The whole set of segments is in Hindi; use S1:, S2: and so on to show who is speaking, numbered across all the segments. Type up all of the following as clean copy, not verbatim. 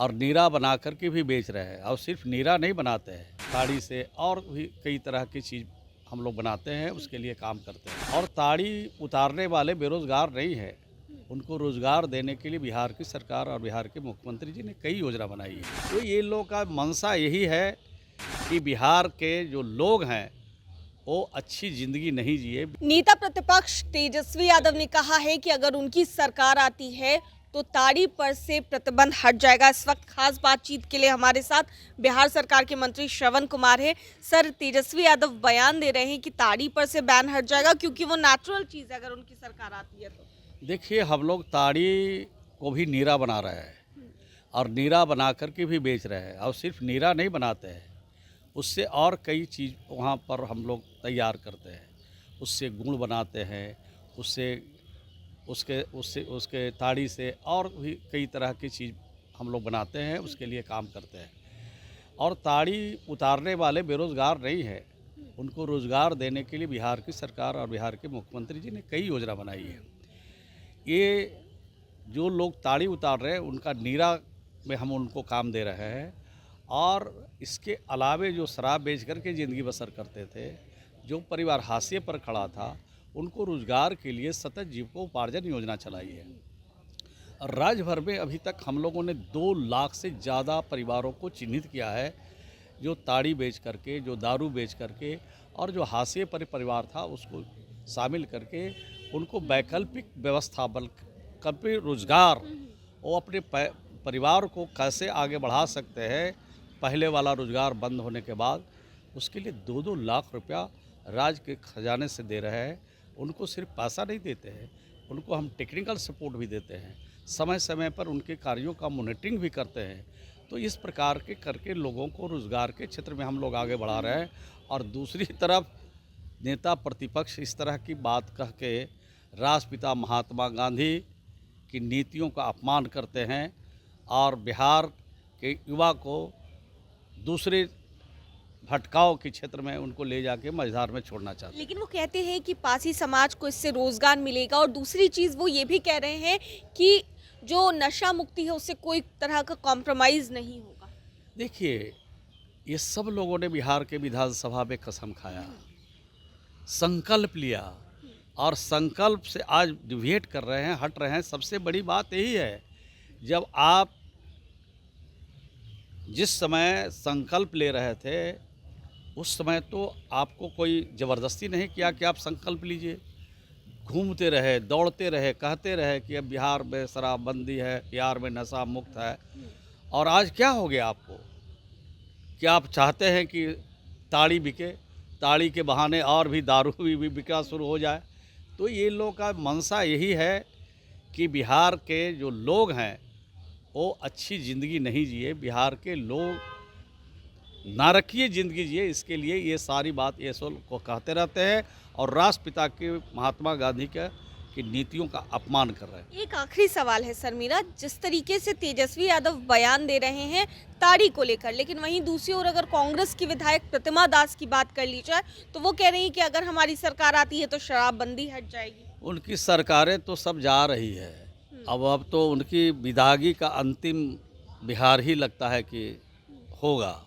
S1: और नीरा बना कर के भी बेच रहे हैं। और सिर्फ नीरा नहीं बनाते हैं, ताड़ी से और भी कई तरह की चीज़ हम लोग बनाते हैं, उसके लिए काम करते हैं। और ताड़ी उतारने वाले बेरोज़गार नहीं है, उनको रोज़गार देने के लिए बिहार की सरकार और बिहार के मुख्यमंत्री जी ने कई योजना बनाई है। तो ये लोग का मंशा यही है कि बिहार के जो लोग हैं वो अच्छी ज़िंदगी नहीं जिए।
S2: नेता प्रतिपक्ष तेजस्वी यादव ने कहा है कि अगर उनकी सरकार आती है तो ताड़ी पर से प्रतिबंध हट जाएगा। इस वक्त खास बातचीत के लिए हमारे साथ बिहार सरकार के मंत्री श्रवण कुमार है। सर, तेजस्वी यादव बयान दे रहे हैं कि ताड़ी पर से बैन हट जाएगा क्योंकि वो नेचुरल चीज़ है, अगर उनकी सरकार आती है तो।
S1: देखिए, हम लोग ताड़ी को भी नीरा बना रहे हैं और नीरा बना कर के भी बेच रहे हैं। और सिर्फ नीरा नहीं बनाते हैं, उससे और कई चीज़ वहाँ पर हम लोग तैयार करते हैं। उससे गुड़ बनाते हैं, उससे उसके ताड़ी से और भी कई तरह की चीज़ हम लोग बनाते हैं, उसके लिए काम करते हैं। और ताड़ी उतारने वाले बेरोज़गार नहीं है, उनको रोज़गार देने के लिए बिहार की सरकार और बिहार के मुख्यमंत्री जी ने कई योजना बनाई है। ये जो लोग ताड़ी उतार रहे हैं उनका नीरा में हम उनको काम दे रहे हैं। और इसके अलावे जो शराब बेच कर के ज़िंदगी बसर करते थे, जो परिवार हाशिए पर खड़ा था, उनको रोज़गार के लिए सतत जीविकोपार्जन योजना चलाई है। और राज्य भर में अभी तक हम लोगों ने 2 लाख से ज़्यादा परिवारों को चिन्हित किया है, जो ताड़ी बेच करके, जो दारू बेच करके और जो हाशिए पर परिवार था उसको शामिल करके उनको वैकल्पिक व्यवस्था बल्कि रोज़गार, वो अपने परिवार को कैसे आगे बढ़ा सकते हैं। पहले वाला रोज़गार बंद होने के बाद उसके लिए 2-2 लाख रुपया राज्य के खजाने से दे रहे हैं। उनको सिर्फ पैसा नहीं देते हैं, उनको हम टेक्निकल सपोर्ट भी देते हैं, समय समय पर उनके कार्यों का मॉनिटरिंग भी करते हैं। तो इस प्रकार के करके लोगों को रोज़गार के क्षेत्र में हम लोग आगे बढ़ा रहे हैं। और दूसरी तरफ नेता प्रतिपक्ष इस तरह की बात कह के राष्ट्रपिता महात्मा गांधी की नीतियों का अपमान करते हैं और बिहार के युवा को दूसरे भटकाव के क्षेत्र में उनको ले जाके मझधार में छोड़ना चाहते हैं।
S2: लेकिन वो कहते हैं कि पासी समाज को इससे रोजगार मिलेगा, और दूसरी चीज़ वो ये भी कह रहे हैं कि जो नशा मुक्ति है उससे कोई तरह का कॉम्प्रोमाइज़ नहीं होगा।
S1: देखिए, ये सब लोगों ने बिहार के विधानसभा में कसम खाया, संकल्प लिया और संकल्प से आज डिविएट कर रहे हैं, हट रहे हैं। सबसे बड़ी बात यही है, जब आप जिस समय संकल्प ले रहे थे उस समय तो आपको कोई ज़बरदस्ती नहीं किया कि आप संकल्प लीजिए। घूमते रहे, दौड़ते रहे, कहते रहे कि अब बिहार में शराबबंदी है, बिहार में नशा मुक्त है। और आज क्या हो गया आपको? क्या आप चाहते हैं कि ताड़ी बिके, ताड़ी के बहाने और भी दारू भी बिकना शुरू हो जाए? तो ये लोग का मंशा यही है कि बिहार के जो लोग हैं वो अच्छी ज़िंदगी नहीं जिए, बिहार के लोग नारकीय ज़िंदगी जिए। इसके लिए ये सारी बात ये सब को कहते रहते हैं और राष्ट्रपिता के महात्मा गांधी की नीतियों का अपमान कर रहे हैं।
S2: एक आखिरी सवाल है सर मेरा, जिस तरीके से तेजस्वी यादव बयान दे रहे हैं ताड़ी को लेकर, लेकिन वहीं दूसरी ओर अगर कांग्रेस की विधायक प्रतिमा दास की बात कर ली जाए तो वो कह रही हैं कि अगर हमारी सरकार आती है तो शराबबंदी हट जाएगी।
S1: उनकी सरकारें तो सब जा रही है, अब तो उनकी विदागी का अंतिम बिहार ही लगता है कि होगा।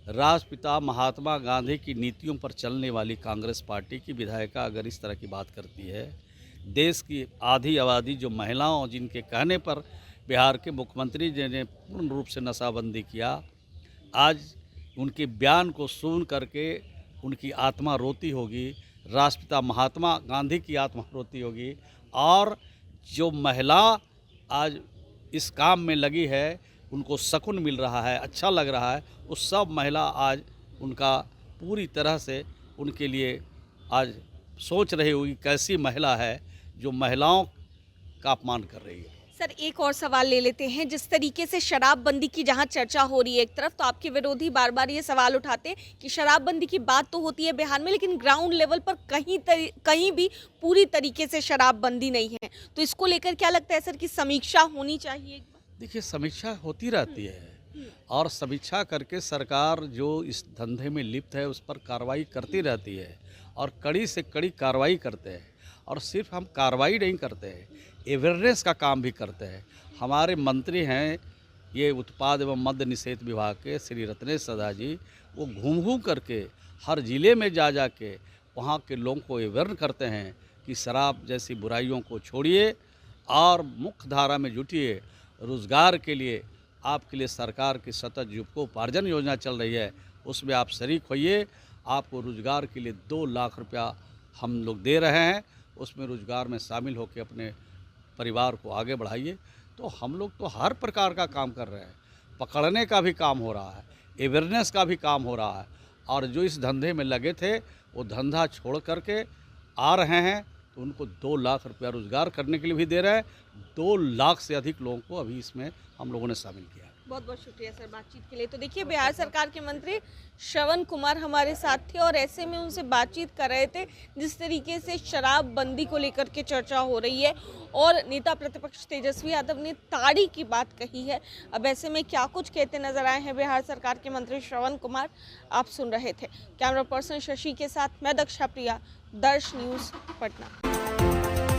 S1: राष्ट्रपिता महात्मा गांधी की नीतियों पर चलने वाली कांग्रेस पार्टी की विधायिका अगर इस तरह की बात करती है, देश की आधी आबादी जो महिलाओं जिनके कहने पर बिहार के मुख्यमंत्री जी ने पूर्ण रूप से नशाबंदी किया, आज उनके बयान को सुन करके उनकी आत्मा रोती होगी, राष्ट्रपिता महात्मा गांधी की आत्मा रोती होगी। और जो महिला आज इस काम में लगी है उनको सुकून मिल रहा है, अच्छा लग रहा है, उस सब महिला आज उनका पूरी तरह से उनके लिए आज सोच रही होगी कैसी महिला है जो महिलाओं का अपमान कर रही है।
S2: सर, एक और सवाल ले लेते हैं। जिस तरीके से शराबबंदी की जहां चर्चा हो रही है एक तरफ, तो आपके विरोधी बार बार ये सवाल उठाते हैं कि शराबबंदी की बात तो होती है बिहार में, लेकिन ग्राउंड लेवल पर कहीं भी पूरी तरीके से शराबबंदी नहीं है। तो इसको लेकर क्या लगता है सर कि समीक्षा होनी चाहिए?
S1: देखिए, समीक्षा होती रहती है और समीक्षा करके सरकार जो इस धंधे में लिप्त है उस पर कार्रवाई करती रहती है और कड़ी से कड़ी कार्रवाई करते हैं। और सिर्फ हम कार्रवाई नहीं करते हैं, अवेयरनेस का काम भी करते हैं। हमारे मंत्री हैं ये उत्पाद एवं मद्य निषेध विभाग के श्री रत्नेश सदा जी वो घूम करके हर ज़िले में जा के वहाँ के लोगों को अवेयर करते हैं कि शराब जैसी बुराइयों को छोड़िए और मुख्य धारा में जुटिए। रोज़गार के लिए आपके लिए सरकार की सतत जीविकोपार्जन योजना चल रही है, उसमें आप शरीक होइए। आपको रोज़गार के लिए 2 लाख रुपया हम लोग दे रहे हैं, उसमें रोज़गार में शामिल होकर अपने परिवार को आगे बढ़ाइए। तो हम लोग तो हर प्रकार का काम कर रहे हैं, पकड़ने का भी काम हो रहा है, अवेयरनेस का भी काम हो रहा है, और जो इस धंधे में लगे थे वो धंधा छोड़ करके आ रहे हैं तो उनको 2 लाख रुपया रोज़गार करने के लिए भी दे रहे हैं। 2 लाख से अधिक लोगों को अभी इसमें हम लोगों ने शामिल किया है।
S2: बहुत बहुत शुक्रिया सर बातचीत के लिए। तो देखिए, बिहार सरकार के मंत्री श्रवण कुमार हमारे साथ थे और ऐसे में उनसे बातचीत कर रहे थे जिस तरीके से शराबबंदी को लेकर के चर्चा हो रही है और नेता प्रतिपक्ष तेजस्वी यादव ने ताड़ी की बात कही है। अब ऐसे में क्या कुछ कहते नजर आए हैं बिहार सरकार के मंत्री श्रवण कुमार, आप सुन रहे थे। कैमरा पर्सन शशि के साथ मैं दक्षा प्रिया, दर्श न्यूज़, पटना।